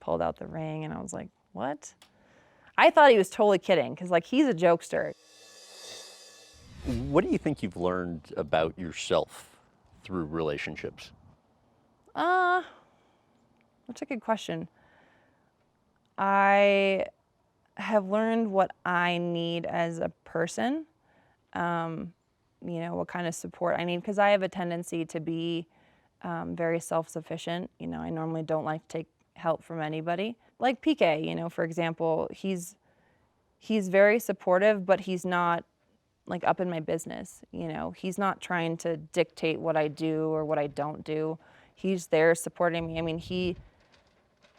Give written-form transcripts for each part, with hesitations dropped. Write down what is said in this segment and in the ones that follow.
pulled out the ring, and I was like, what? I thought he was totally kidding, because like he's a jokester. What do you think you've learned about yourself through relationships? That's a good question. I have learned what I need as a person, what kind of support I need, because I have a tendency to be very self-sufficient. I normally don't like to take help from anybody. Like PK, for example, he's very supportive, but he's not like up in my business. He's not trying to dictate what I do or what I don't do. He's there supporting me. I mean, he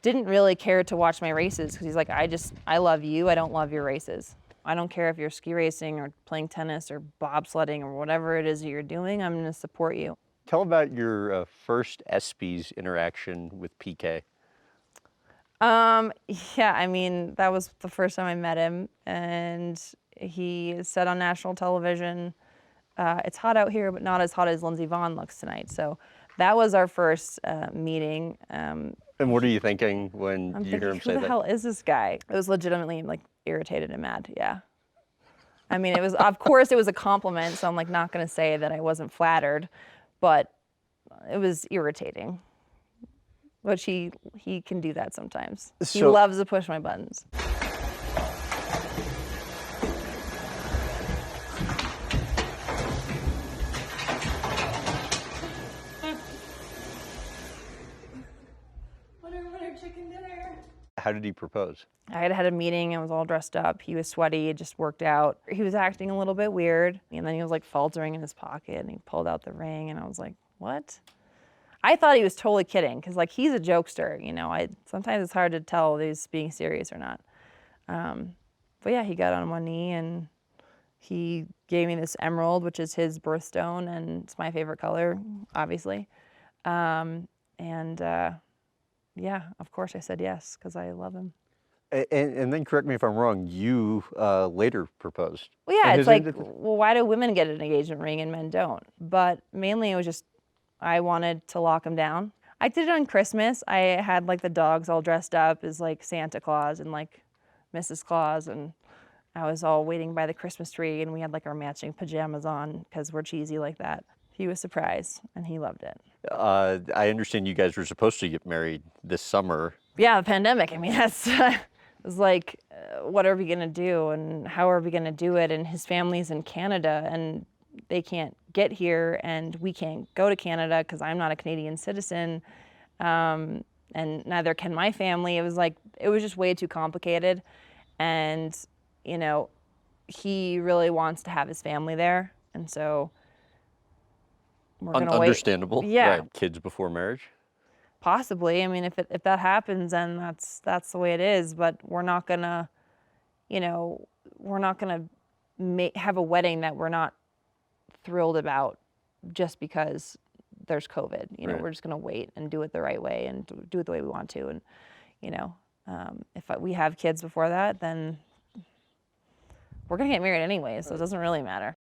didn't really care to watch my races because he's like, I love you, I don't love your races. I don't care if you're ski racing or playing tennis or bobsledding or whatever it is that you're doing, I'm gonna support you. Tell about your first ESPYs interaction with PK. Yeah, I mean, that was the first time I met him, and he said on national television, it's hot out here, but not as hot as Lindsey Vonn looks tonight. So that was our first meeting. And what are you thinking when you hear him say that? Who the hell is this guy? It was legitimately like irritated and mad, yeah. I mean, of course it was a compliment, so I'm like not gonna say that I wasn't flattered, but it was irritating. Which he can do that sometimes. He loves to push my buttons. Chicken dinner. How did he propose? I had a meeting, I was all dressed up. He was sweaty, it just worked out. He was acting a little bit weird, and then he was like faltering in his pocket, and he pulled out the ring, and I was like, what? I thought he was totally kidding, because like he's a jokester, sometimes it's hard to tell if he's being serious or not. But yeah, he got on one knee and he gave me this emerald, which is his birthstone, and it's my favorite color, obviously. Yeah, of course I said yes, because I love him. And then correct me if I'm wrong, you later proposed. Well, yeah, it's like, well, why do women get an engagement ring and men don't? But mainly it was just, I wanted to lock him down. I did it on Christmas. I had like the dogs all dressed up as like Santa Claus and like Mrs. Claus, and I was all waiting by the Christmas tree, and we had like our matching pajamas on because we're cheesy like that. He was surprised and he loved it. I understand you guys were supposed to get married this summer. Yeah, the pandemic. I mean, that's it was like, what are we gonna do and how are we gonna do it? And his family's in Canada and they can't get here, and we can't go to Canada because I'm not a Canadian citizen, and neither can my family. It was just way too complicated, and he really wants to have his family there, and so we're gonna wait. Understandable. Yeah. Right. Kids before marriage. Possibly. I mean, if that happens, then that's the way it is. But we're not gonna, have a wedding that we're not thrilled about just because there's COVID. Right. We're just gonna wait and do it the right way and do it the way we want to. And if we have kids before that, then we're gonna get married anyway, so it doesn't really matter.